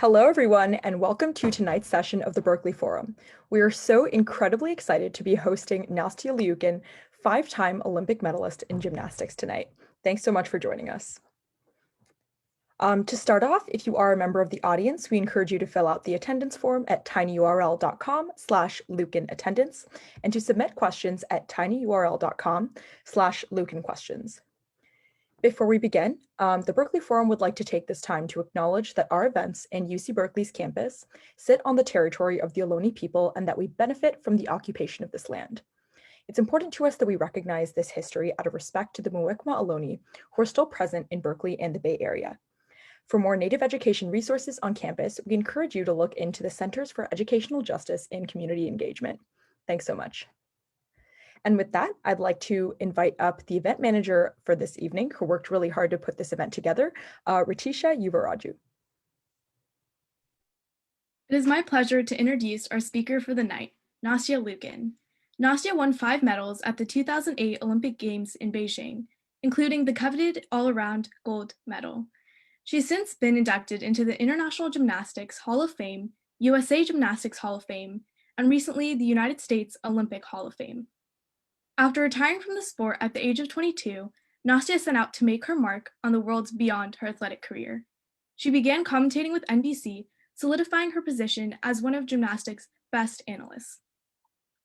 Hello, everyone, and welcome to tonight's session of the Berkeley Forum. We are so incredibly excited to be hosting Nastia Liukin, five-time Olympic medalist in gymnastics tonight. Thanks so much for joining us. To start off, if you are a member of the audience, we encourage you to fill out the attendance form at tinyurl.com/LukinAttendance and to submit questions at tinyurl.com/LukinQuestions. Before we begin, the Berkeley Forum would like to take this time to acknowledge that our events in UC Berkeley's campus sit on the territory of the Ohlone people and that we benefit from the occupation of this land. It's important to us that we recognize this history out of respect to the Muwekma Ohlone who are still present in Berkeley and the Bay Area. For more Native education resources on campus, we encourage you to look into the Centers for Educational Justice and Community Engagement. Thanks so much. And with that, I'd like to invite up the event manager for this evening, who worked really hard to put this event together, Ritisha Yuvaraju. It is my pleasure to introduce our speaker for the night, Nastia Liukin. Nastia won 5 medals at the 2008 Olympic Games in Beijing, including the coveted all-around gold medal. She's since been inducted into the International Gymnastics Hall of Fame, USA Gymnastics Hall of Fame, and recently the United States Olympic Hall of Fame. After retiring from the sport at the age of 22, Nastia set out to make her mark on the world beyond her athletic career. She began commentating with NBC, solidifying her position as one of gymnastics' best analysts.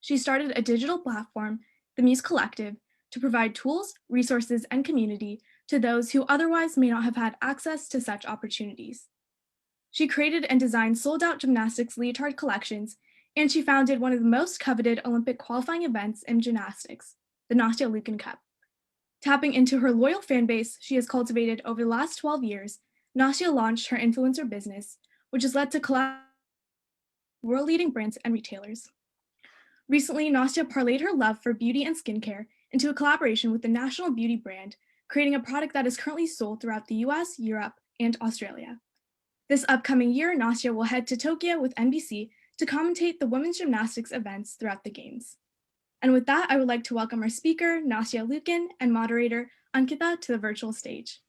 She started a digital platform, the Muse Collective, to provide tools, resources, and community to those who otherwise may not have had access to such opportunities. She created and designed sold-out gymnastics leotard collections, and she founded one of the most coveted Olympic qualifying events in gymnastics, the Nastia Liukin Cup. Tapping into her loyal fan base she has cultivated over the last 12 years, Nastia launched her influencer business, which has led to collaborations with world-leading brands and retailers. Recently, Nastia parlayed her love for beauty and skincare into a collaboration with the national beauty brand, creating a product that is currently sold throughout the US, Europe, and Australia. This upcoming year, Nastia will head to Tokyo with NBC to commentate the women's gymnastics events throughout the Games. And with that, I would like to welcome our speaker, Nastia Liukin, and moderator, Ankita, to the virtual stage.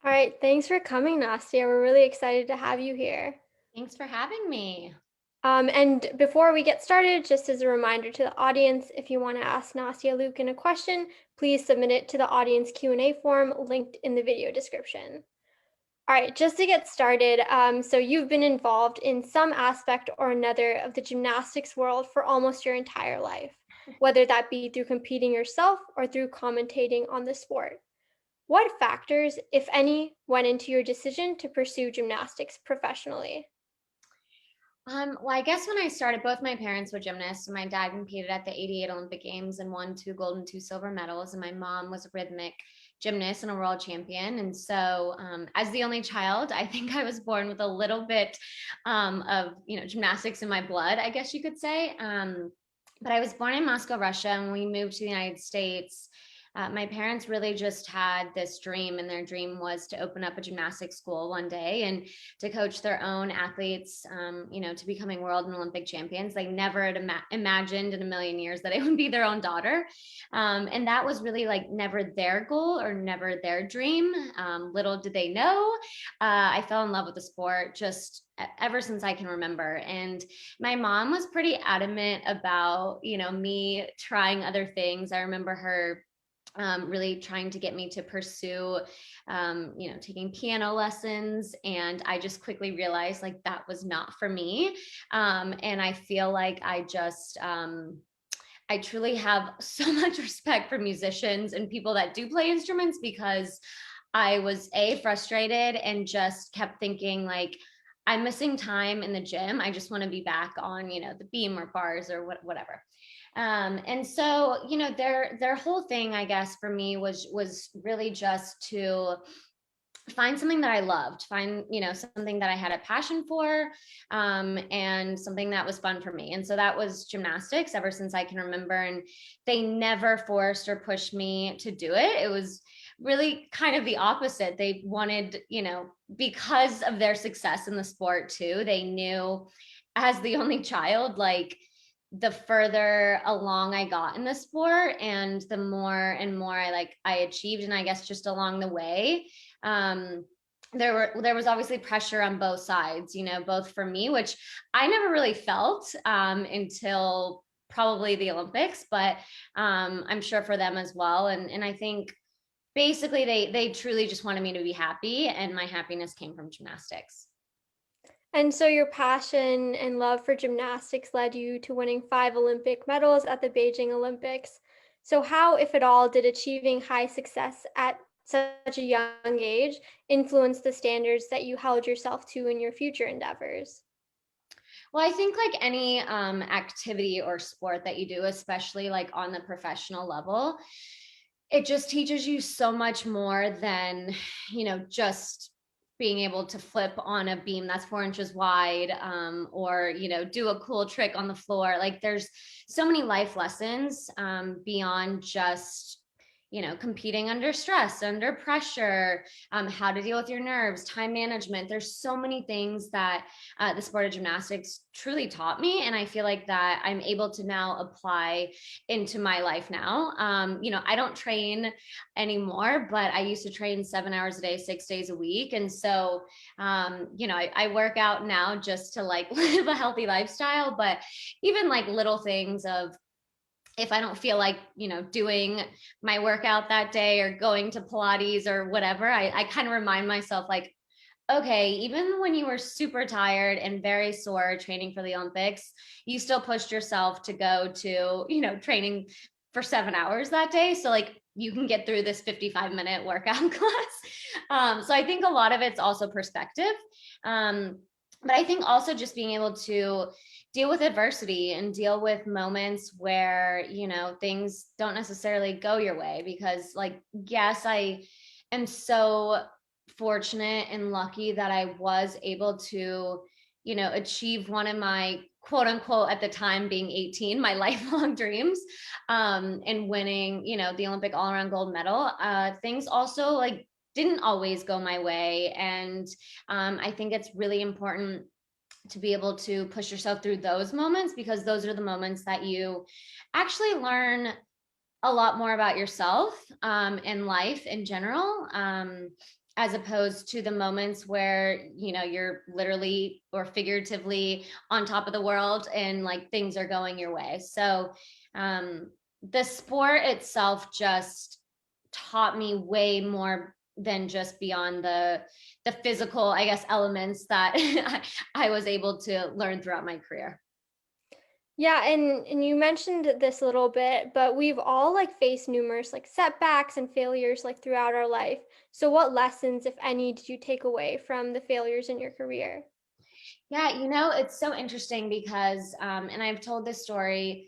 All right, thanks for coming, Nastia. We're really excited to have you here. Thanks for having me. And before we get started, just as a reminder to the audience, if you want to ask Nastia Liukin a question, please submit it to the audience Q&A form linked in the video description. All right, just to get started, so you've been involved in some aspect or another of the gymnastics world for almost your entire life, whether that be through competing yourself or through commentating on the sport. What factors, if any, went into your decision to pursue gymnastics professionally? Well, I guess when I started, both my parents were gymnasts. My dad competed at the '88 Olympic Games and won 2 gold and 2 silver medals. And my mom was a rhythmic gymnast and a world champion. And so as the only child, I think I was born with a little bit of, gymnastics in my blood, I guess you could say. But I was born in Moscow, Russia, and we moved to the United States. My parents really just had this dream, and their dream was to open up a gymnastics school one day and to coach their own athletes, to becoming world and Olympic champions. They never had imagined in a million years that it would be their own daughter. And that was really never their goal or never their dream. Little did they know, I fell in love with the sport just ever since I can remember. And my mom was pretty adamant about, me trying other things. I remember her really trying to get me to pursue, taking piano lessons. And I just quickly realized that was not for me. And I feel like I truly have so much respect for musicians and people that do play instruments, because I was frustrated and just kept thinking I'm missing time in the gym. I just want to be back on, the beam or bars or whatever. And so, their whole thing, I guess, for me was really just to find something that I loved, find, something that I had a passion for, and something that was fun for me. And so that was gymnastics ever since I can remember. And they never forced or pushed me to do it. It was really kind of the opposite. They wanted, because of their success in the sport too, they knew as the only child, the further along I got in the sport and the more and more I achieved, and I guess just along the way, there was obviously pressure on both sides, both for me, which I never really felt until probably the Olympics, but I'm sure for them as well. And I think basically they truly just wanted me to be happy, and my happiness came from gymnastics. And so your passion and love for gymnastics led you to winning 5 Olympic medals at the Beijing Olympics. So how, if at all, did achieving high success at such a young age influence the standards that you held yourself to in your future endeavors? Well, I think like any activity or sport that you do, especially like on the professional level, it just teaches you so much more than, just being able to flip on a beam that's 4 inches wide, or, do a cool trick on the floor. Like there's so many life lessons beyond just, competing under stress, under pressure, how to deal with your nerves, time management. There's so many things that the sport of gymnastics truly taught me. And I feel like that I'm able to now apply into my life now. I don't train anymore, but I used to train 7 hours a day, 6 days a week. And so, I work out now just to like live a healthy lifestyle, but even like little things of, if I don't feel like, doing my workout that day or going to Pilates or whatever, I kind of remind myself like, okay, even when you were super tired and very sore training for the Olympics, you still pushed yourself to go to, training for 7 hours that day. So like you can get through this 55-minute workout class. So I think a lot of it's also perspective. But I think also just being able to deal with adversity and deal with moments where, things don't necessarily go your way, because like, yes, I am so fortunate and lucky that I was able to, achieve one of my quote unquote, at the time being 18, my lifelong dreams, and winning, the Olympic all around gold medal. Things also like didn't always go my way. And I think it's really important to be able to push yourself through those moments, because those are the moments that you actually learn a lot more about yourself and life in general, as opposed to the moments where, you're literally or figuratively on top of the world and like things are going your way. So the sport itself just taught me way more than just beyond the physical, I guess, elements that I was able to learn throughout my career. Yeah, and you mentioned this a little bit, but we've all like faced numerous like setbacks and failures like throughout our life. So what lessons, if any, did you take away from the failures in your career? Yeah, it's so interesting because, and I've told this story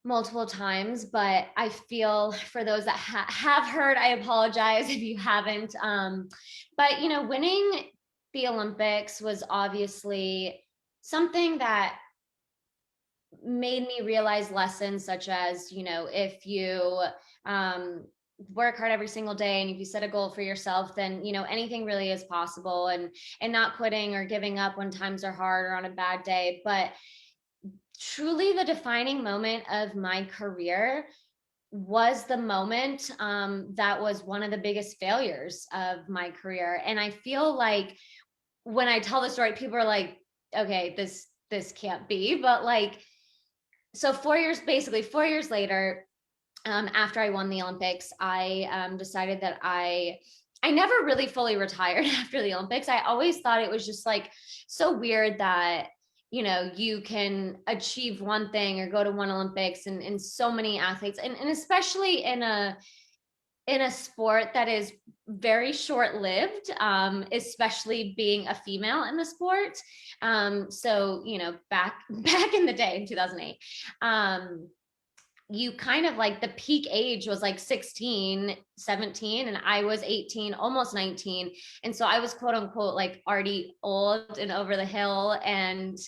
multiple times, but I feel for those that have heard, I apologize if you haven't. But winning the Olympics was obviously something that made me realize lessons such as, if you work hard every single day and if you set a goal for yourself, then anything really is possible, and not quitting or giving up when times are hard or on a bad day. But truly the defining moment of my career was the moment that was one of the biggest failures of my career. And I feel like when I tell the story, people are like, okay, this can't be. But like, so 4 years later, after I won the Olympics, I decided that I never really fully retired after the Olympics. I always thought it was just like so weird that, you can achieve one thing or go to one Olympics, and so many athletes, and especially in a sport that is very short-lived, especially being a female in the sport. So, back in the day in 2008, you kind of like the peak age was like 16, 17, and I was 18, almost 19. And so I was quote unquote like already old and over the hill, and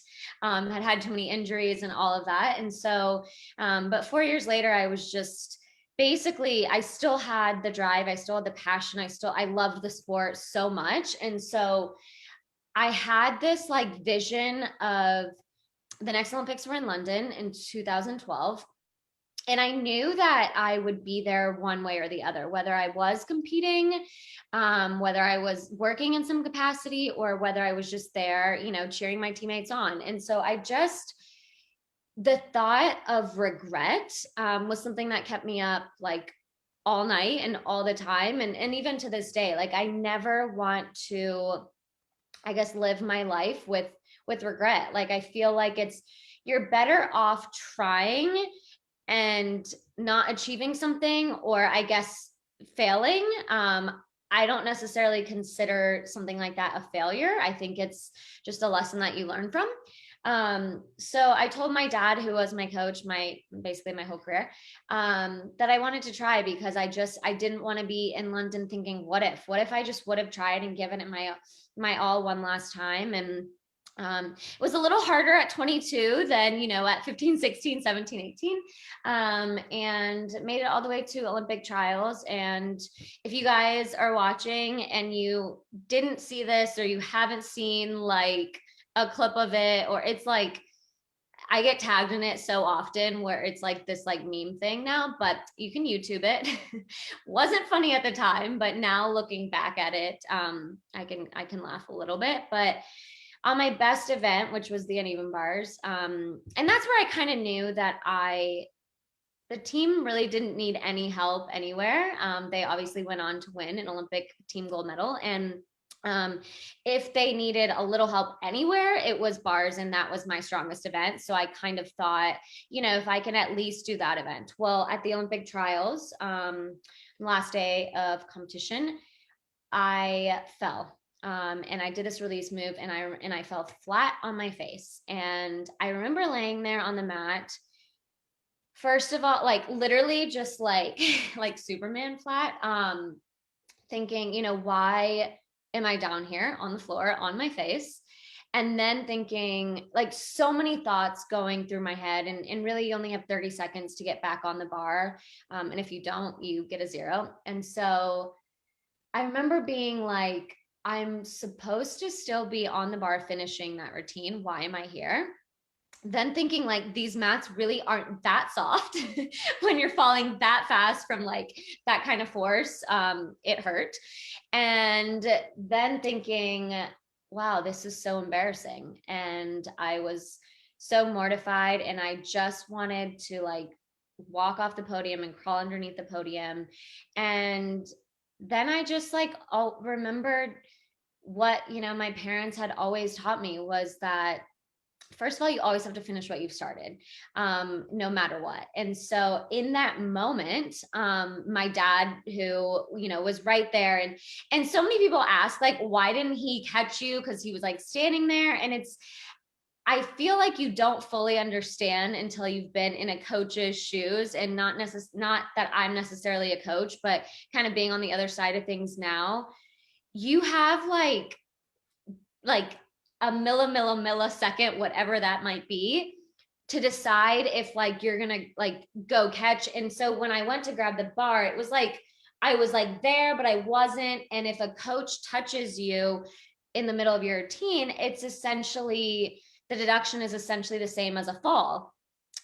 had too many injuries and all of that. And so, but 4 years later, I was just basically, I still had the drive, I still had the passion, I loved the sport so much. And so I had this like vision of the next Olympics were in London in 2012. And I knew that I would be there one way or the other, whether I was competing, whether I was working in some capacity, or whether I was just there, cheering my teammates on. And so the thought of regret was something that kept me up like all night and all the time. And even to this day, like I never want to, I guess, live my life with regret. Like I feel like you're better off trying and not achieving something, or I guess failing. I don't necessarily consider something like that a failure. I think it's just a lesson that you learn from. So I told my dad, who was my coach, basically my whole career, that I wanted to try, because I didn't want to be in London thinking, what if I just would have tried and given it my all one last time. And it was a little harder at 22 than, at 15, 16, 17, 18, and made it all the way to Olympic trials. And if you guys are watching and you didn't see this, or you haven't seen like a clip of it, or it's like, I get tagged in it so often where it's like this like meme thing now, but you can YouTube it. Wasn't funny at the time, but now looking back at it, I can laugh a little bit. But on my best event, which was the uneven bars, and that's where I kind of knew that the team really didn't need any help anywhere. They obviously went on to win an Olympic team gold medal, and if they needed a little help anywhere, it was bars, and that was my strongest event. So I kind of thought, if I can at least do that event. Well, at the Olympic trials, last day of competition, I fell. And I did this release move, and I fell flat on my face. And I remember laying there on the mat, first of all, like literally just like Superman flat, thinking, why am I down here on the floor on my face? And then thinking, like, so many thoughts going through my head, and really you only have 30 seconds to get back on the bar. And if you don't, you get a 0. And so I remember being like, I'm supposed to still be on the bar finishing that routine. Why am I here? Then thinking like, these mats really aren't that soft when you're falling that fast from like that kind of force. It hurt. And then thinking, wow, this is so embarrassing. And I was so mortified, and I just wanted to like walk off the podium and crawl underneath the podium. And then I just like remembered what, my parents had always taught me, was that first of all, you always have to finish what you've started, no matter what. And so in that moment, my dad, who, was right there, and so many people ask, like, why didn't he catch you? Because he was like standing there. And I feel like you don't fully understand until you've been in a coach's shoes, and not that I'm necessarily a coach, but kind of being on the other side of things now. You have like a millisecond, whatever that might be, to decide if like you're gonna like go catch. And so when I went to grab the bar, it was like I was like there, but I wasn't. And if a coach touches you in the middle of your routine, it's essentially, the deduction is essentially the same as a fall.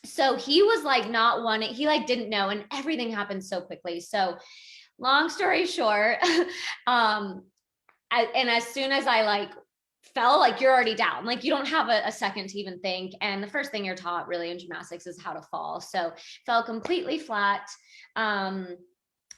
So he was like not wanting, he like didn't know, and everything happened so quickly. So long story short, and as soon as I like fell, like you're already down, like you don't have a second to even think. And the first thing you're taught really in gymnastics is how to fall. So fell completely flat. And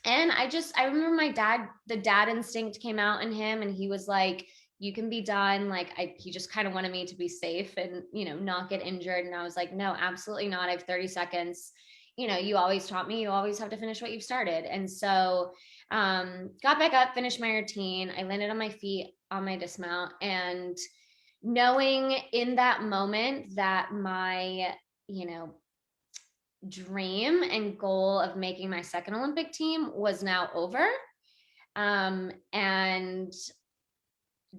I remember my dad, the dad instinct came out in him, and he was like, you can be done. Like he just kind of wanted me to be safe and, not get injured. And I was like, no, absolutely not. I have 30 seconds. You always taught me, you always have to finish what you've started. And so got back up, finished my routine. I landed on my feet on my dismount, and knowing in that moment that my, dream and goal of making my second Olympic team was now over. And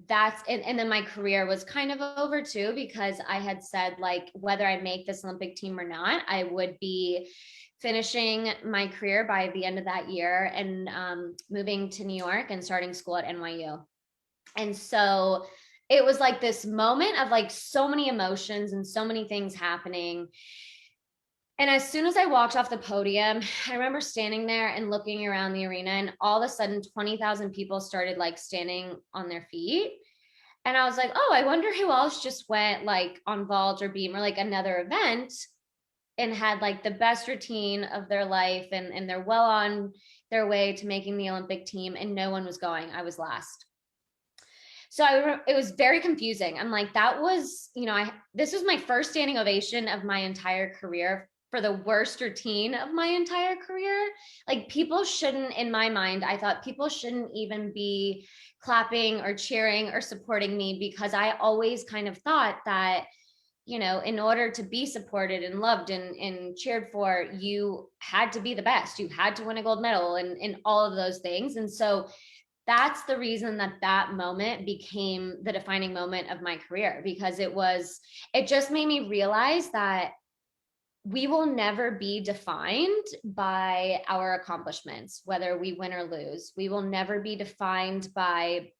that's and then my career was kind of over too, because I had said, like, whether I make this Olympic team or not, I would be finishing my career by the end of that year, and moving to New York and starting school at NYU. And so it was like this moment of like so many emotions and so many things happening. And as soon as I walked off the podium, I remember standing there and looking around the arena, and all of a sudden 20,000 people started like standing on their feet. And I was like, oh, I wonder who else just went like on vault or beam or like another event and had like the best routine of their life, and they're well on their way to making the Olympic team, and no one was going. I was last. So it was very confusing. I'm like, that was, this was my first standing ovation of my entire career for the worst routine of my entire career. Like, people shouldn't, in my mind, I thought people shouldn't even be clapping or cheering or supporting me, because I always kind of thought that, in order to be supported and loved and cheered for, you had to be the best. You had to win a gold medal and all of those things. And so that's the reason that moment became the defining moment of my career, because it just made me realize that we will never be defined by our accomplishments, whether we win or lose. We will never be defined by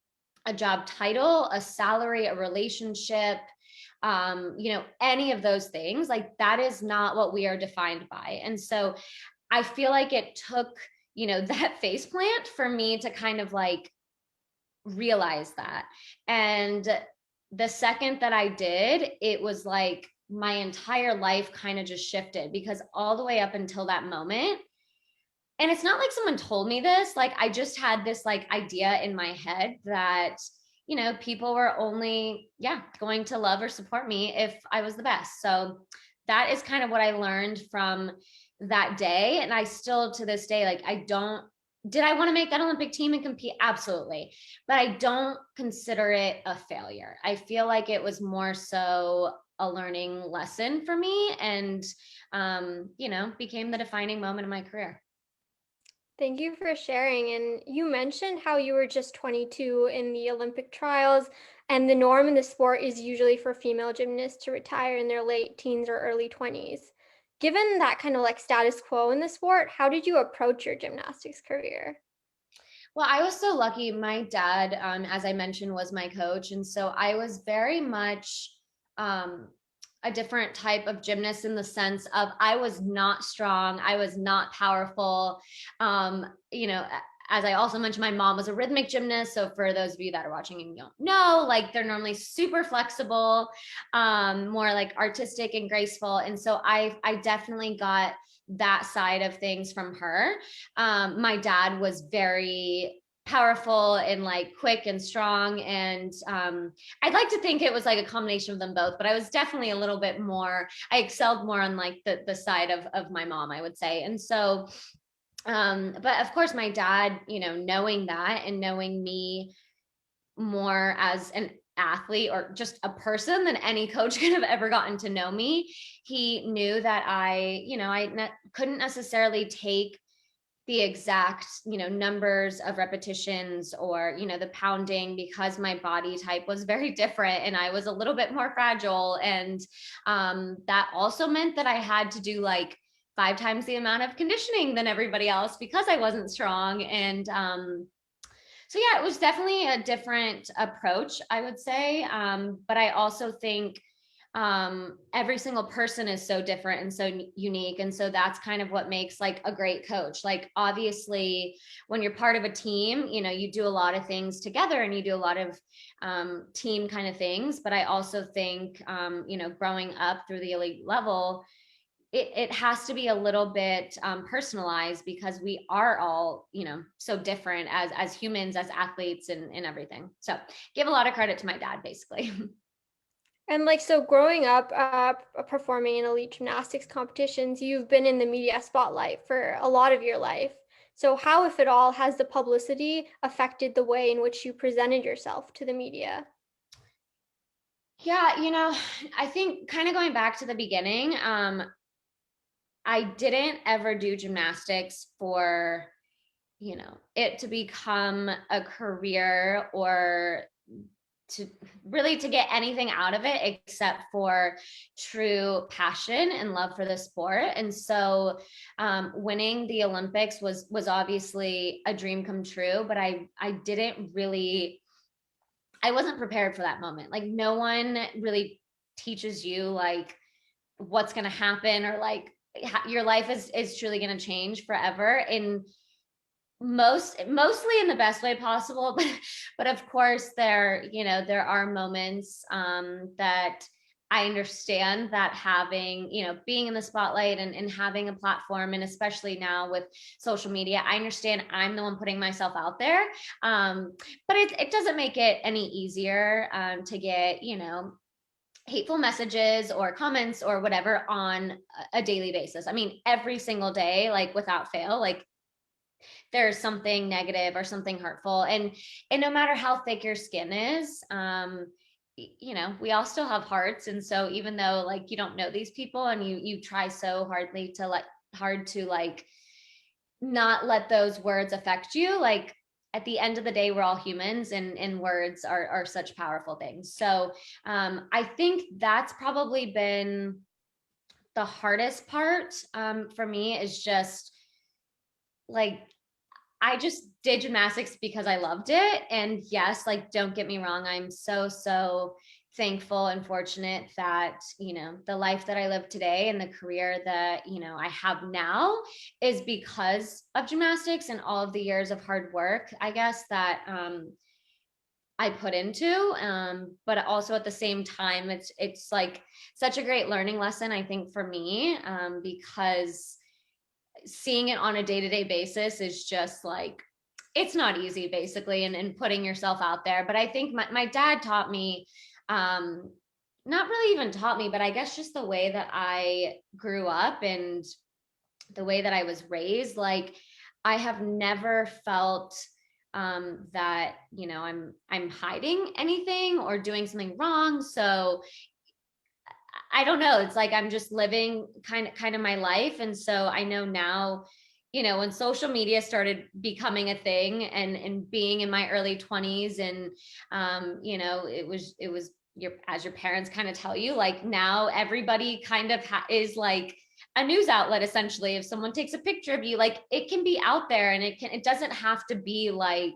a job title, a salary, a relationship, any of those things. Like, that is not what we are defined by. And so I feel like it took, that face plant for me to kind of like realize that. And the second that I did, it was like my entire life kind of just shifted, because all the way up until that moment, and it's not like someone told me this, like I just had this like idea in my head that, people were only, going to love or support me if I was the best. So that is kind of what I learned from that day. And I still, to this day, like, did I want to make that Olympic team and compete? Absolutely. But I don't consider it a failure. I feel like it was more so a learning lesson for me, and, became the defining moment of my career. Thank you for sharing. And you mentioned how you were just 22 in the Olympic trials, and the norm in the sport is usually for female gymnasts to retire in their late teens or early 20s. Given that kind of like status quo in the sport, how did you approach your gymnastics career? Well, I was so lucky. My dad, as I mentioned, was my coach. And so I was very much a different type of gymnast, in the sense of I was not strong. I was not powerful. As I also mentioned, my mom was a rhythmic gymnast. So for those of you that are watching and don't know, like, they're normally super flexible, more like artistic and graceful. And so I definitely got that side of things from her. My dad was very powerful and like quick and strong, and I'd like to think it was like a combination of them both, but I was definitely a little bit more, I excelled more on like the side of my mom, I would say. And so but of course my dad, knowing that and knowing me more as an athlete or just a person than any coach could have ever gotten to know me, he knew that I couldn't necessarily take the exact, numbers of repetitions or, the pounding, because my body type was very different and I was a little bit more fragile. And that also meant that I had to do like 5 times the amount of conditioning than everybody else, because I wasn't strong. And so yeah, it was definitely a different approach, I would say. But I also think every single person is so different and so unique. And so that's kind of what makes like a great coach. Like, obviously when you're part of a team, you do a lot of things together and you do a lot of team kind of things. But I also think, growing up through the elite level, it has to be a little bit personalized, because we are all, so different as humans, as athletes, and everything. So give a lot of credit to my dad, basically. And like, so growing up, performing in elite gymnastics competitions, you've been in the media spotlight for a lot of your life. So how, if at all, has the publicity affected the way in which you presented yourself to the media? Yeah, I think kind of going back to the beginning, I didn't ever do gymnastics for, it to become a career, or to get anything out of it except for true passion and love for the sport. And so winning the Olympics was obviously a dream come true, but I wasn't prepared for that moment. Like, no one really teaches you like what's going to happen, or like your life is truly going to change forever in mostly in the best way possible. But of course there are moments that I understand that having, being in the spotlight and having a platform, and especially now with social media, I understand I'm the one putting myself out there. But it doesn't make it any easier to get, hateful messages or comments or whatever on a daily basis. I mean, every single day, like without fail, like there's something negative or something hurtful. And no matter how thick your skin is, we all still have hearts. And so even though like you don't know these people and you try so hard to not let those words affect you, like at the end of the day, we're all humans, and words are such powerful things. So I think that's probably been the hardest part for me, is just like, I just did gymnastics because I loved it. And yes, like, don't get me wrong, I'm so thankful and fortunate that, the life that I live today and the career that, I have now is because of gymnastics and all of the years of hard work, I guess, that I put into. But also at the same time, it's like such a great learning lesson, I think, for me, because seeing it on a day-to-day basis is just like, it's not easy, basically, and putting yourself out there. But I think my dad taught me, not really even taught me, but I guess just the way that I grew up and the way that I was raised, like I have never felt that, I'm hiding anything or doing something wrong. So I don't know. It's like I'm just living kind of my life. And so I know now, when social media started becoming a thing and being in my early 20s, and it was as your parents kind of tell you, like now everybody kind of is like a news outlet, essentially. If someone takes a picture of you, like it can be out there, and it doesn't have to be like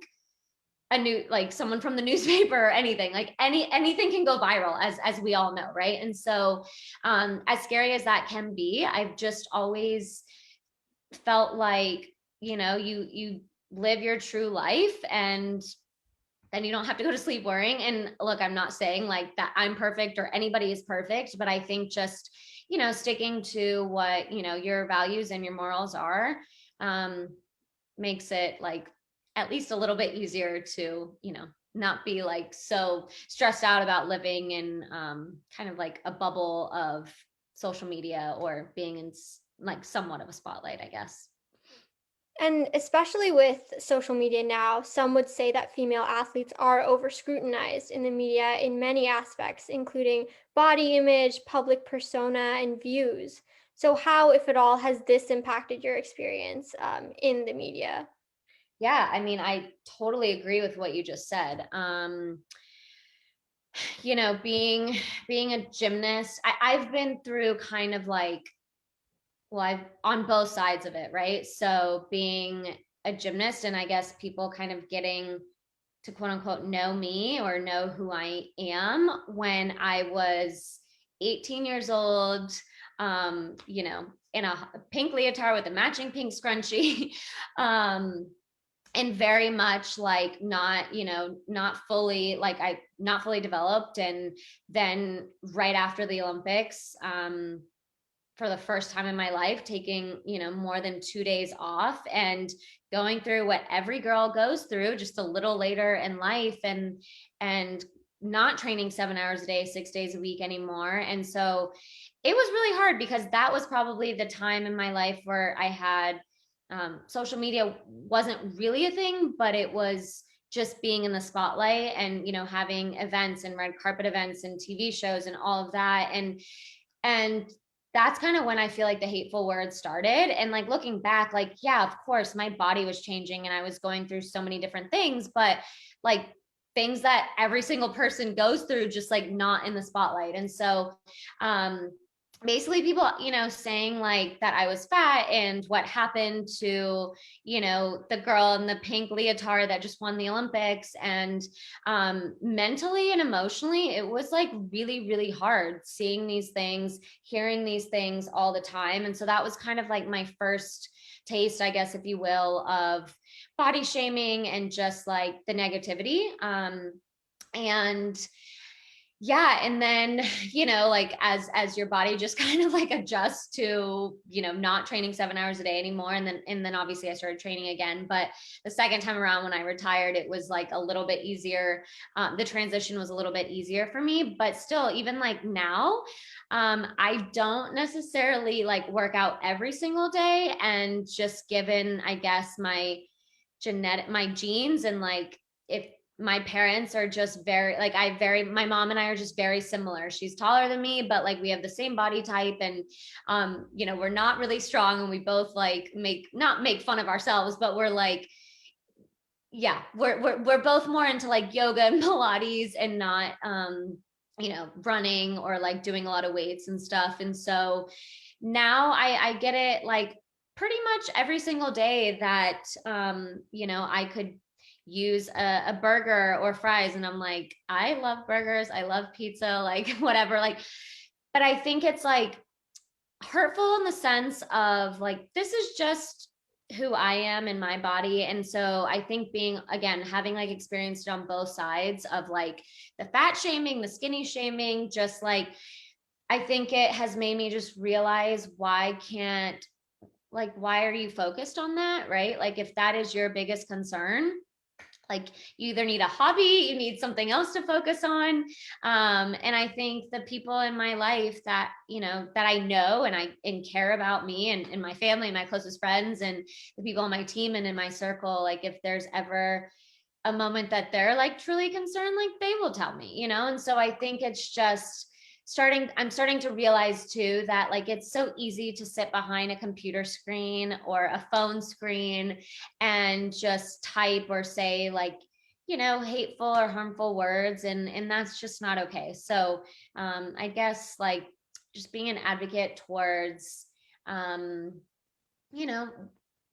like someone from the newspaper or anything. Like anything can go viral, as we all know, right? And so as scary as that can be, I've just always felt like, you live your true life, and then you don't have to go to sleep worrying. And look, I'm not saying like that I'm perfect or anybody is perfect, but I think just, sticking to what, your values and your morals are, makes it like at least a little bit easier to, not be like so stressed out about living in kind of like a bubble of social media, or being in like somewhat of a spotlight, I guess. And especially with social media now, some would say that female athletes are over scrutinized in the media in many aspects, including body image, public persona, and views. So how, if at all, has this impacted your experience in the media? Yeah, I mean, I totally agree with what you just said. Being a gymnast, I've been through kind of like, well, I've on both sides of it, right? So being a gymnast, and I guess people kind of getting to quote unquote know me or know who I am when I was 18 years old, in a pink leotard with a matching pink scrunchie. And very much like not fully developed. And then right after the Olympics, for the first time in my life, taking, more than 2 days off and going through what every girl goes through just a little later in life, and not training 7 hours a day, 6 days a week anymore. And so it was really hard, because that was probably the time in my life where I had, social media wasn't really a thing, but it was just being in the spotlight and, having events and red carpet events and TV shows and all of that. And that's kind of when I feel like the hateful words started. And like looking back, like, yeah, of course my body was changing and I was going through so many different things, but like things that every single person goes through, just like not in the spotlight. And so, basically people, saying like that I was fat and what happened to, the girl in the pink leotard that just won the Olympics. And mentally and emotionally, it was like really, really hard seeing these things, hearing these things all the time. And so that was kind of like my first taste, I guess, if you will, of body shaming and just like the negativity. And yeah, and then like as your body just kind of like adjusts to not training 7 hours a day anymore, and then obviously I started training again. But the second time around when I retired, it was like a little bit easier. The transition was a little bit easier for me, but still, even like now, I don't necessarily like work out every single day. And just given, I guess, my genes, and like if my parents are just very like my mom and I are just very similar. She's taller than me, but like we have the same body type, and we're not really strong, and we both like not make fun of ourselves, but we're like, yeah, we're both more into like yoga and Pilates, and not running or like doing a lot of weights and stuff. And so now I get it like pretty much every single day that I could use a burger or fries, and I'm like, I love burgers, I love pizza, like whatever, like, but I think it's like hurtful in the sense of like, this is just who I am in my body. And so I think having like experienced it on both sides of like the fat shaming, the skinny shaming, just like, I think it has made me just realize why are you focused on that, right? Like if that is your biggest concern, like you either need a hobby, you need something else to focus on. And I think the people in my life that, that I know and care about me and my family, my closest friends, and the people on my team and in my circle, like if there's ever a moment that they're like truly concerned, like they will tell me, And so I think it's just I'm starting to realize too that like it's so easy to sit behind a computer screen or a phone screen and just type or say like hateful or harmful words, and that's just not okay. So I guess like just being an advocate towards you know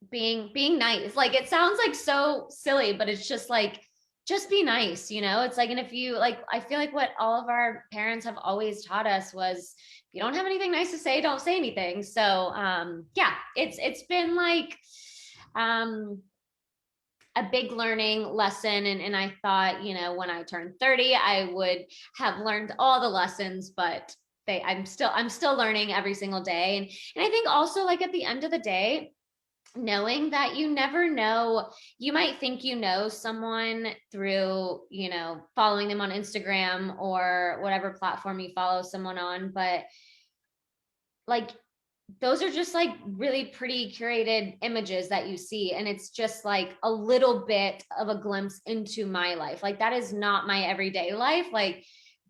being nice. Like it sounds like so silly, but it's just like, just be nice. It's like, and if you like, I feel like what all of our parents have always taught us was, if you don't have anything nice to say, don't say anything. So yeah, it's been like a big learning lesson, and I thought, when I turned 30 I would have learned all the lessons, but I'm still learning every single day. And I think also like at the end of the day, knowing that you never know, you might think someone through following them on Instagram or whatever platform you follow someone on, but like those are just like really pretty curated images that you see, and it's just like a little bit of a glimpse into my life. Like that is not my everyday life. Like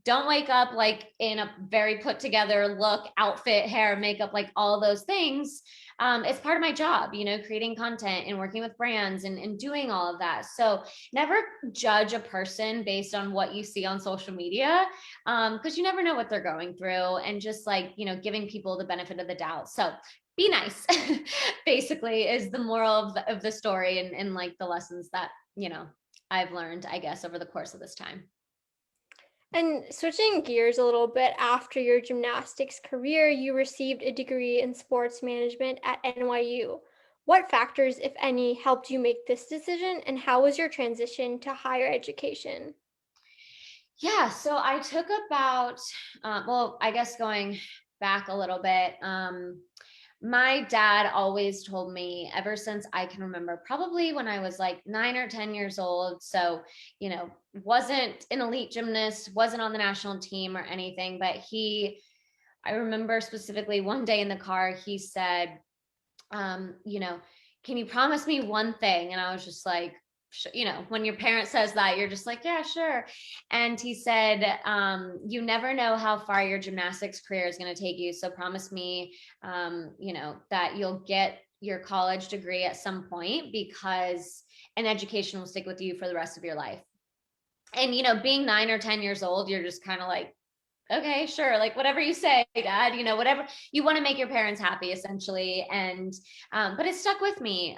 don't wake up like in a very put together look, outfit, hair, makeup, like all those things. It's part of my job, creating content and working with brands and doing all of that. So never judge a person based on what you see on social media, because you never know what they're going through, and just like, giving people the benefit of the doubt. So be nice, basically, is the moral of the story, and like the lessons that, I've learned, I guess, over the course of this time. And switching gears a little bit, after your gymnastics career, you received a degree in sports management at NYU. What factors, if any, helped you make this decision, and how was your transition to higher education? Yeah, so I took about, I guess going back a little bit, my dad always told me ever since I can remember, probably when I was like 9 or 10 years old. So, wasn't an elite gymnast, wasn't on the national team or anything, but I remember specifically one day in the car, he said, can you promise me one thing? And I was just like, when your parent says that, you're just like, yeah, sure. And he said, you never know how far your gymnastics career is going to take you. So promise me, that you'll get your college degree at some point, because an education will stick with you for the rest of your life. And, being 9 or 10 years old, you're just kind of like, okay, sure. Like whatever you say, dad, whatever you want to make your parents happy essentially. And, but it stuck with me,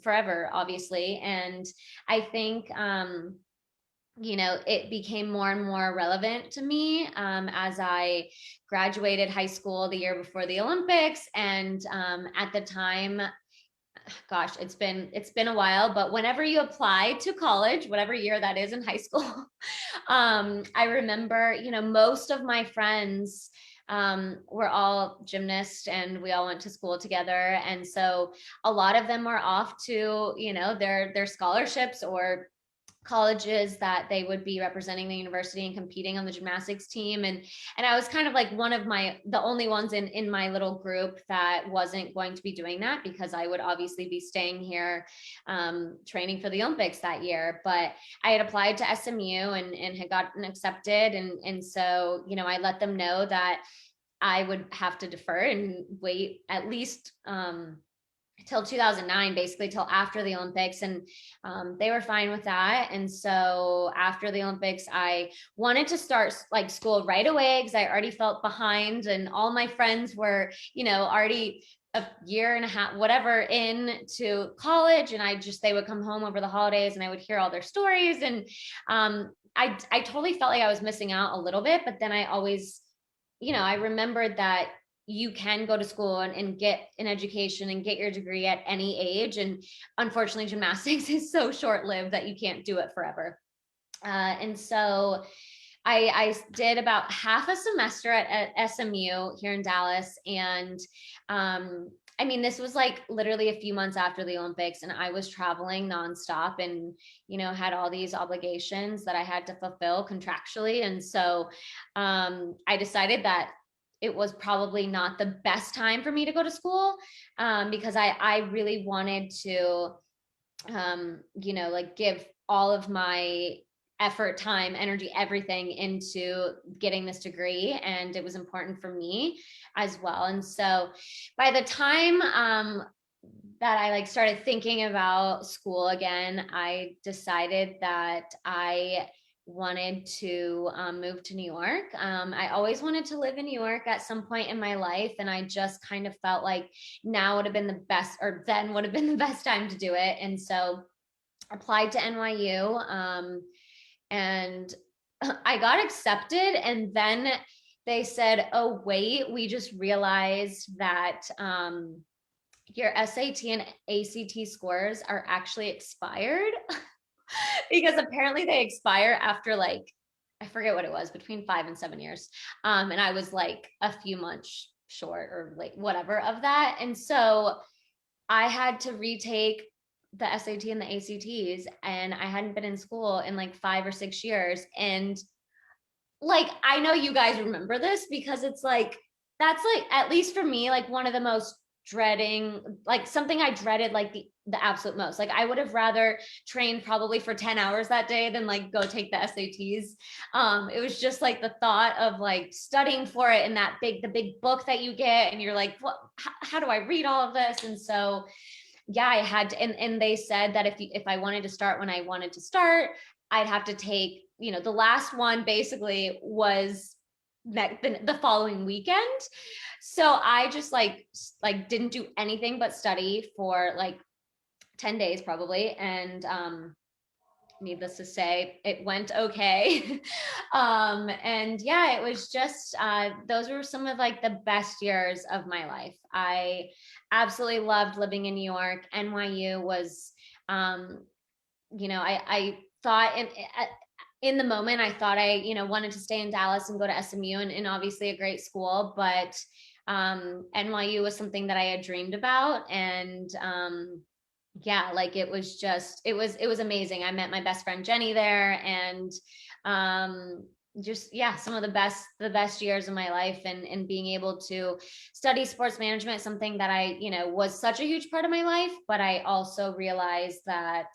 forever, obviously. And I think, it became more and more relevant to me, as I graduated high school the year before the Olympics. And, at the time, gosh, it's been a while, but whenever you apply to college, whatever year that is in high school, I remember, most of my friends were all gymnasts and we all went to school together. And so a lot of them were off to, their scholarships or colleges that they would be representing the university and competing on the gymnastics team. And I was kind of like one of the only ones in my little group that wasn't going to be doing that, because I would obviously be staying here, training for the Olympics that year. But I had applied to SMU and had gotten accepted. And so, I let them know that I would have to defer and wait at least, till 2009, basically till after the Olympics. And they were fine with that. And so after the Olympics, I wanted to start like school right away because I already felt behind, and all my friends were, already a year and a half, whatever, into college. And they would come home over the holidays and I would hear all their stories. And I totally felt like I was missing out a little bit, but then I always, I remembered that you can go to school and get an education and get your degree at any age. And unfortunately, gymnastics is so short-lived that you can't do it forever. And so I did about half a semester at SMU here in Dallas. And this was like literally a few months after the Olympics, and I was traveling nonstop and, had all these obligations that I had to fulfill contractually. And so I decided that it was probably not the best time for me to go to school, because I really wanted to, give all of my effort, time, energy, everything into getting this degree. And it was important for me as well. And so by the time, that I started thinking about school again, I decided that I wanted to move to New York. I always wanted to live in New York at some point in my life. And I just kind of felt like now would have been the best, or then would have been the best time to do it. And so applied to NYU, and I got accepted. And then they said, oh, wait, we just realized that your SAT and ACT scores are actually expired. Because apparently they expire after I forget what it was, between 5 and 7 years. And I was like a few months short or whatever of that. And so I had to retake the SAT and the ACTs, and I hadn't been in school in 5 or 6 years. And I know you guys remember this, because it's that's at least for me, one of the most dreading, something I dreaded the absolute most. I would have rather trained probably for 10 hours that day than go take the SATs. It was just the thought of studying for it in the big book that you get, and you're like, what, how do I read all of this? And so yeah, I had to, and they said that if I wanted to start when I wanted to start, I'd have to take, the last one basically was the following weekend. So I just didn't do anything but study for 10 days probably. And needless to say, it went okay. And yeah, it was just, those were some of the best years of my life. I absolutely loved living in New York. NYU was, I thought in the moment, I thought I, wanted to stay in Dallas and go to SMU, and obviously a great school, but NYU was something that I had dreamed about. And yeah, it was just, it was amazing. I met my best friend Jenny there, and just, yeah, some of the best years of my life. And being able to study sports management, something that I, was such a huge part of my life, but I also realized that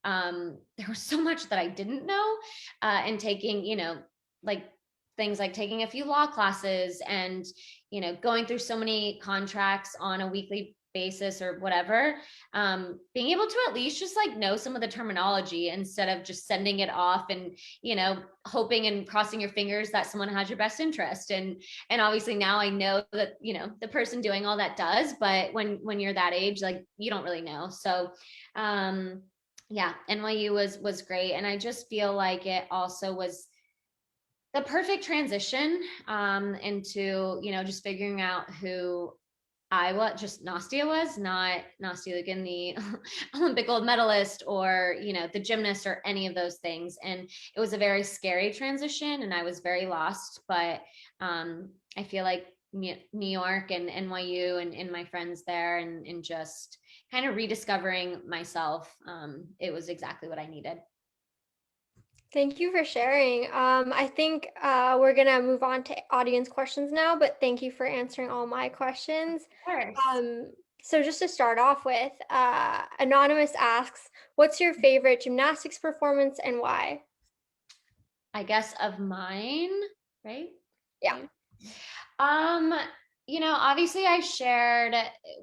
there was so much that I didn't know, and taking, things like taking a few law classes and, going through so many contracts on a weekly basis or whatever, being able to at least just like know some of the terminology instead of just sending it off and, you know, hoping and crossing your fingers that someone has your best interest. And obviously now I know that, you know, the person doing all that does, but when you're that age, like you don't really know. So, yeah, NYU was great. And I just feel like it also was the perfect transition into, you know, just figuring out who just Nastia was, not Nastia Liukin, the Olympic gold medalist, or, you know, the gymnast or any of those things. And it was a very scary transition and I was very lost, but I feel like New York and NYU and my friends there and just kind of rediscovering myself, it was exactly what I needed. Thank you for sharing. I think we're gonna move on to audience questions now, but thank you for answering all my questions. Of course. So just to start off with, Anonymous asks, what's your favorite gymnastics performance and why? I guess of mine, right? Yeah. You know, obviously I shared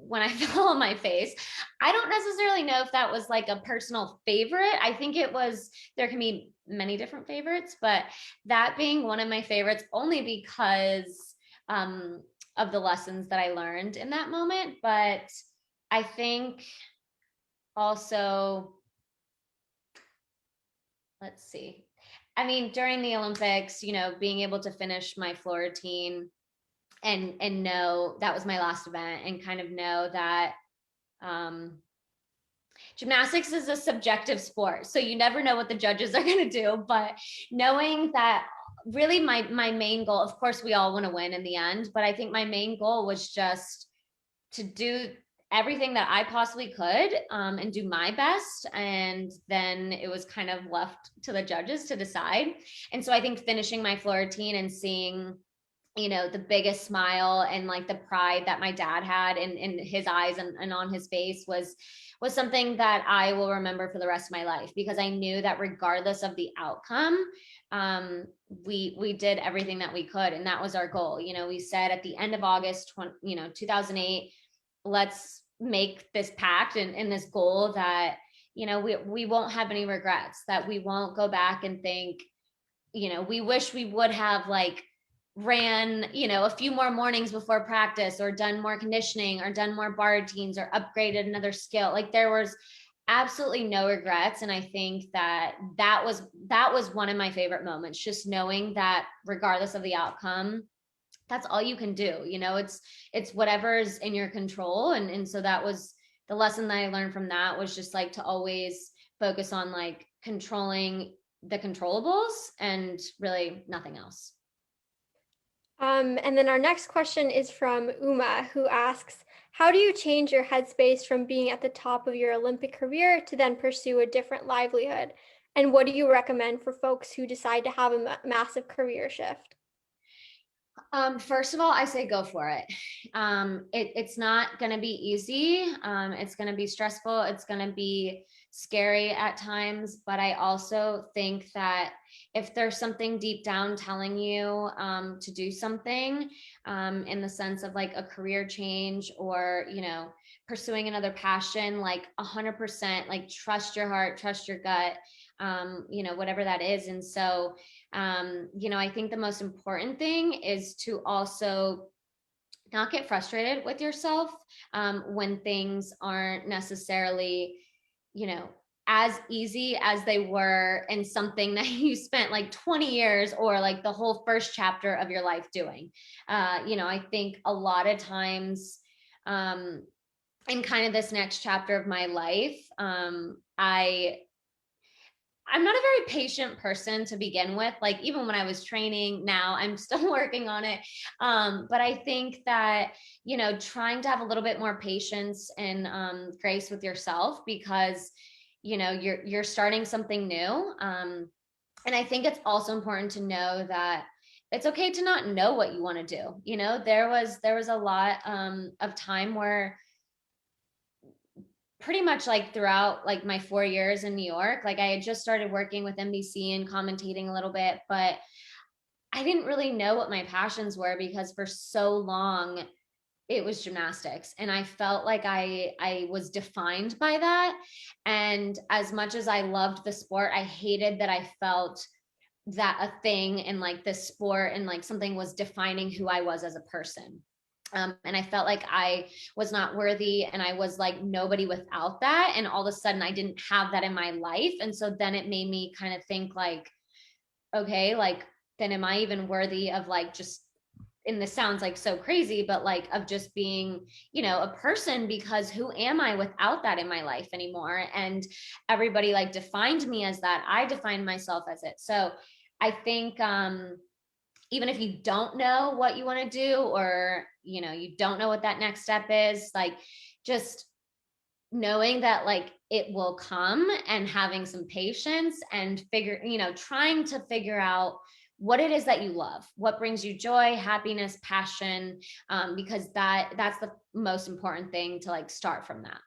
when I fell on my face. I don't necessarily know if that was like a personal favorite. I think it was, there can be many different favorites, but that being one of my favorites only because of the lessons that I learned in that moment. But I think also, let's see. I mean, during the Olympics, you know, being able to finish my floor routine and know that was my last event and kind of know that gymnastics is a subjective sport, so you never know what the judges are going to do, but knowing that really my main goal, of course we all want to win in the end, but I think my main goal was just to do everything that I possibly could and do my best. And then it was kind of left to the judges to decide. And so I think finishing my floor routine and seeing, you know, the biggest smile and like the pride that my dad had in his eyes and on his face was something that I will remember for the rest of my life, because I knew that regardless of the outcome, we did everything that we could. And that was our goal. You know, we said at the end of August, 2008, let's make this pact and this goal that, you know, we won't have any regrets, that we won't go back and think, you know, we wish we would have like ran, you know, a few more mornings before practice or done more conditioning or done more bar routines or upgraded another skill. Like there was absolutely no regrets. And I think that was one of my favorite moments, just knowing that regardless of the outcome, that's all you can do. You know, it's whatever's in your control. And so that was the lesson that I learned from that, was just like to always focus on like controlling the controllables and really nothing else. And then our next question is from Uma, who asks, how do you change your headspace from being at the top of your Olympic career to then pursue a different livelihood? And what do you recommend for folks who decide to have a massive career shift? First of all, I say go for it. It's not going to be easy. It's going to be stressful. It's going to be scary at times, but I also think that if there's something deep down telling you to do something in the sense of like a career change or, you know, pursuing another passion, like 100%, like trust your heart, trust your gut, you know, whatever that is. And so, you know, I think the most important thing is to also not get frustrated with yourself when things aren't necessarily, you know, as easy as they were in something that you spent like 20 years or like the whole first chapter of your life doing. You know, I think a lot of times in kind of this next chapter of my life, I'm not a very patient person to begin with. Like even when I was training, now I'm still working on it. But I think that, you know, trying to have a little bit more patience and grace with yourself, because, you know, you're starting something new. And I think it's also important to know that it's okay to not know what you want to do. You know, there was a lot of time where pretty much like throughout like my 4 years in New York, like I had just started working with NBC and commentating a little bit, but I didn't really know what my passions were, because for so long it was gymnastics. And I felt like I was defined by that. And as much as I loved the sport, I hated that I felt that a thing in like this sport and like something was defining who I was as a person. And I felt like I was not worthy and I was like nobody without that. And all of a sudden I didn't have that in my life. And so then it made me kind of think like, okay, like, then am I even worthy of like just, and this sounds like so crazy, but like of just being, you know, a person, because who am I without that in my life anymore? And everybody like defined me as that. I defined myself as it. So I think even if you don't know what you want to do, or, you know, you don't know what that next step is, like just knowing that like it will come and having some patience and trying to figure out what it is that you love, what brings you joy, happiness, passion, because that's the most important thing, to like start from that.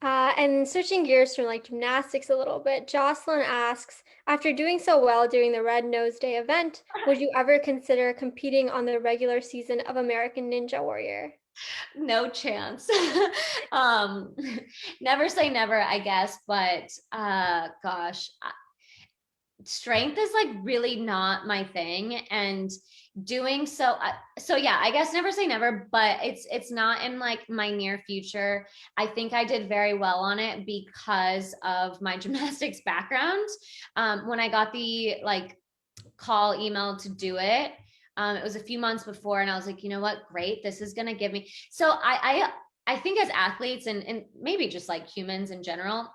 And switching gears from like gymnastics a little bit, Jocelyn asks, after doing so well during the Red Nose Day event, would you ever consider competing on the regular season of American Ninja Warrior? No chance. um Never say never, I guess, but gosh, strength is like really not my thing, and doing so yeah, I guess never say never, but it's not in like my near future. I think I did very well on it because of my gymnastics background. When I got the like email to do it, it was a few months before, and I was like, you know what, great, this is going to give me, so I think as athletes and maybe just like humans in general,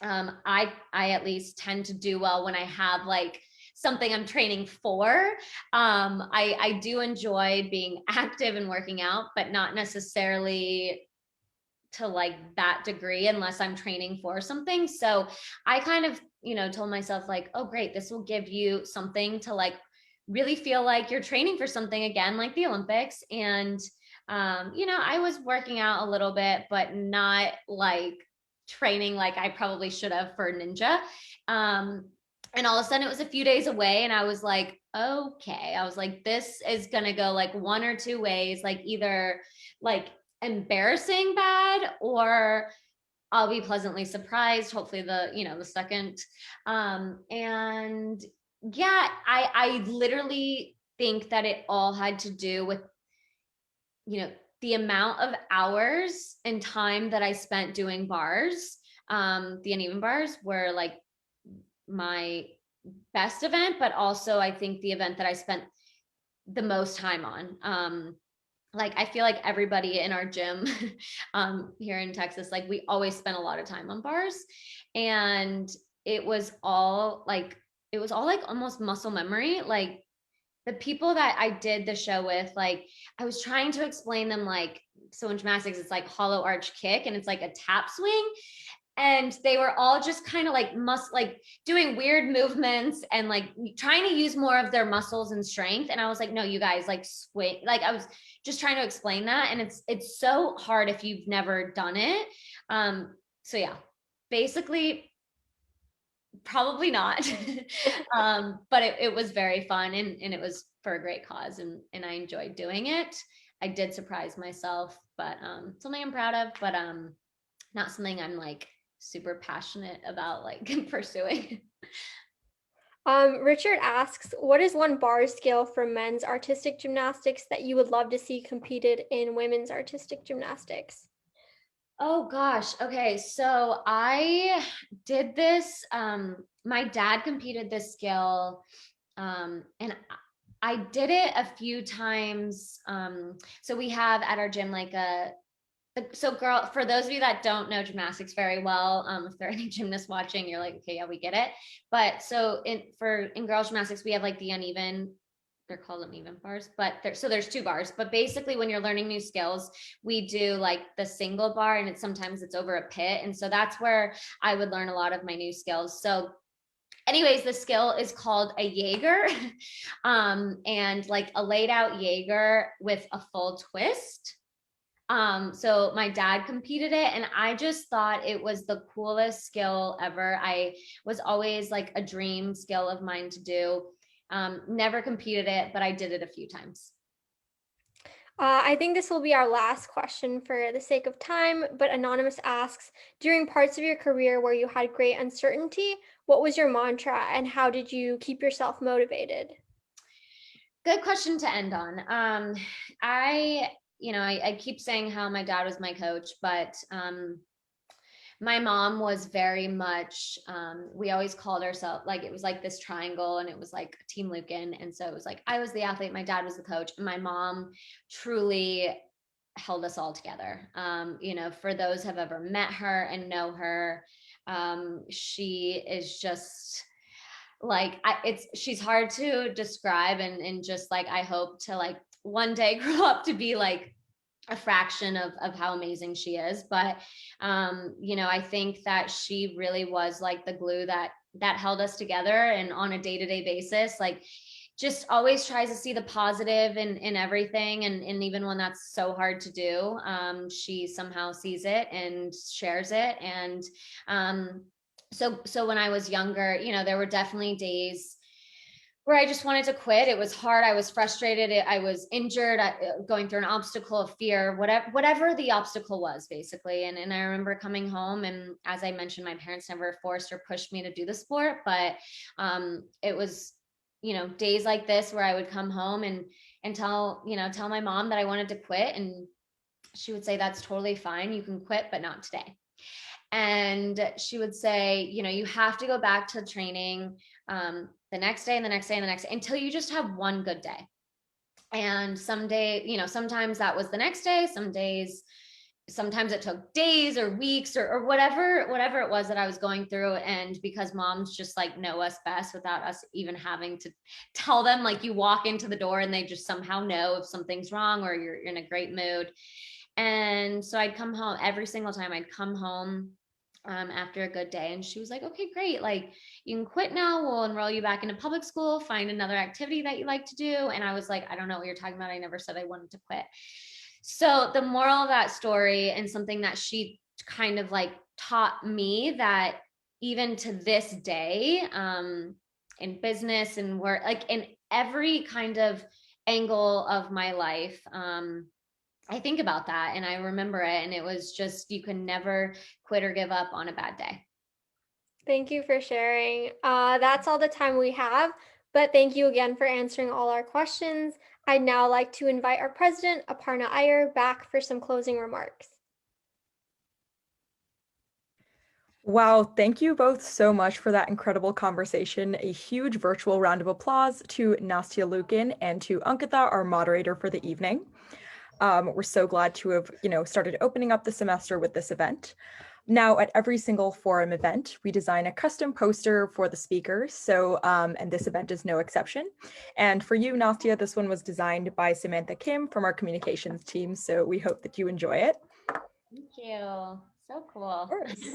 I at least tend to do well when I have like something I'm training for. I do enjoy being active and working out, but not necessarily to like that degree unless I'm training for something. So I kind of, told myself like, oh great, this will give you something to like really feel like you're training for something again, like the Olympics. And I was working out a little bit, but not like training like I probably should have for Ninja. And all of a sudden it was a few days away, and I was like, okay, I was like, this is gonna go like one or two ways, like either like embarrassing bad, or I'll be pleasantly surprised, hopefully the second. And yeah, I literally think that it all had to do with, the amount of hours and time that I spent doing bars. The uneven bars were like my best event, but also I think the event that I spent the most time on. Like I feel like everybody in our gym here in Texas, like we always spent a lot of time on bars, and it was all like almost muscle memory. Like the people that I did the show with, like I was trying to explain them, like, so in gymnastics it's like hollow arch kick and it's like a tap swing, and they were all just kind of like doing weird movements and like trying to use more of their muscles and strength. And I was like, no, you guys, like swing. Like I was just trying to explain that, and it's so hard if you've never done it. So yeah, basically probably not. But it was very fun, and it was for a great cause, and I enjoyed doing it. I did surprise myself, but something I'm proud of, but not something I'm like super passionate about like pursuing. Richard asks, what is one bar skill for men's artistic gymnastics that you would love to see competed in women's artistic gymnastics? Oh gosh. Okay. So I did this. My dad competed this skill. And I did it a few times. So we have at our gym like for those of you that don't know gymnastics very well, if there are any gymnasts watching, you're like, okay, yeah, we get it. But so in girls gymnastics, we have like the uneven, they're called uneven bars, but there's two bars. But basically when you're learning new skills, we do like the single bar, and sometimes it's over a pit. And so that's where I would learn a lot of my new skills. So anyways, the skill is called a Jaeger, and like a laid out Jaeger with a full twist. So my dad competed it, and I just thought it was the coolest skill ever. I was always like a dream skill of mine to do. Never competed it, but I did it a few times. I think this will be our last question for the sake of time, but Anonymous asks, during parts of your career where you had great uncertainty, what was your mantra and how did you keep yourself motivated? Good question to end on. I keep saying how my dad was my coach, but my mom was very much, we always called ourselves, like, it was like this triangle, and it was like Team Liukin. And so it was like, I was the athlete, my dad was the coach, and my mom truly held us all together. For those who have ever met her and know her, she is just like, she's hard to describe, and just like, I hope to like one day grow up to be like a fraction of how amazing she is. But I think that she really was like the glue that held us together, and on a day-to-day basis, like, just always tries to see the positive in everything, and even when that's so hard to do, she somehow sees it and shares it. And so when I was younger, there were definitely days where I just wanted to quit. It was hard. I was frustrated. I was injured, going through an obstacle of fear, whatever the obstacle was, basically. And I remember coming home, and as I mentioned, my parents never forced or pushed me to do the sport, but it was, days like this where I would come home and tell my mom that I wanted to quit, and she would say, "That's totally fine. You can quit, but not today." And she would say, you have to go back to training the next day and the next day and the next day until you just have one good day. And someday, sometimes that was the next day, sometimes it took days or weeks or whatever it was that I was going through. And because moms just like know us best without us even having to tell them, like, you walk into the door and they just somehow know if something's wrong or you're in a great mood. And so I'd come home every single time. I'd come home after a good day, and she was like, "Okay, great. Like, you can quit now. We'll enroll you back into public school, find another activity that you like to do." And I was like, "I don't know what you're talking about. I never said I wanted to quit." So the moral of that story, and something that she kind of like taught me, that even to this day, in business and work, like in every kind of angle of my life, I think about that and I remember it, and it was just, you can never quit or give up on a bad day. Thank you for sharing. That's all the time we have, but thank you again for answering all our questions. I'd now like to invite our president, Aparna Iyer, back for some closing remarks. Wow, thank you both so much for that incredible conversation. A huge virtual round of applause to Nastia Liukin and to Ankita, our moderator for the evening. We're so glad to have, started opening up the semester with this event. Now, at every single forum event, we design a custom poster for the speakers. So, and this event is no exception. And for you, Nastia, this one was designed by Samantha Kim from our communications team. So we hope that you enjoy it. Thank you. So cool. Of course.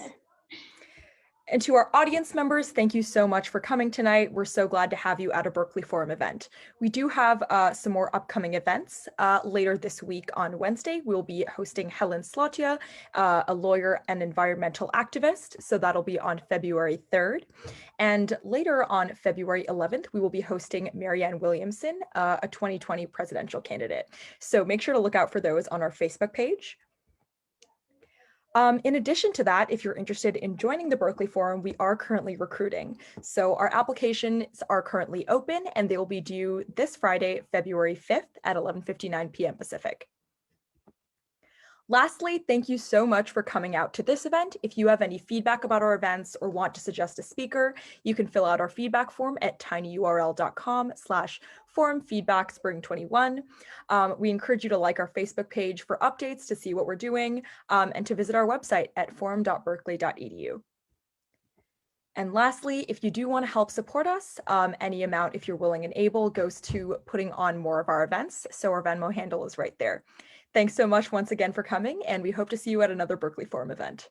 And to our audience members, thank you so much for coming tonight. We're so glad to have you at a Berkeley Forum event. We do have some more upcoming events. Later this week on Wednesday, we'll be hosting Helen Slotia, a lawyer and environmental activist. So that'll be on February 3rd. And later on February 11th, we will be hosting Marianne Williamson, a 2020 presidential candidate. So make sure to look out for those on our Facebook page. In addition to that, if you're interested in joining the Berkeley Forum, we are currently recruiting. So our applications are currently open and they will be due this Friday, February 5th at 11:59 p.m. Pacific. Lastly, thank you so much for coming out to this event. If you have any feedback about our events or want to suggest a speaker, you can fill out our feedback form at tinyurl.com/forumfeedbackspring21. We encourage you to like our Facebook page for updates to see what we're doing, and to visit our website at forum.berkeley.edu. And lastly, if you do want to help support us, any amount, if you're willing and able, goes to putting on more of our events. So our Venmo handle is right there. Thanks so much once again for coming, and we hope to see you at another Berkeley Forum event.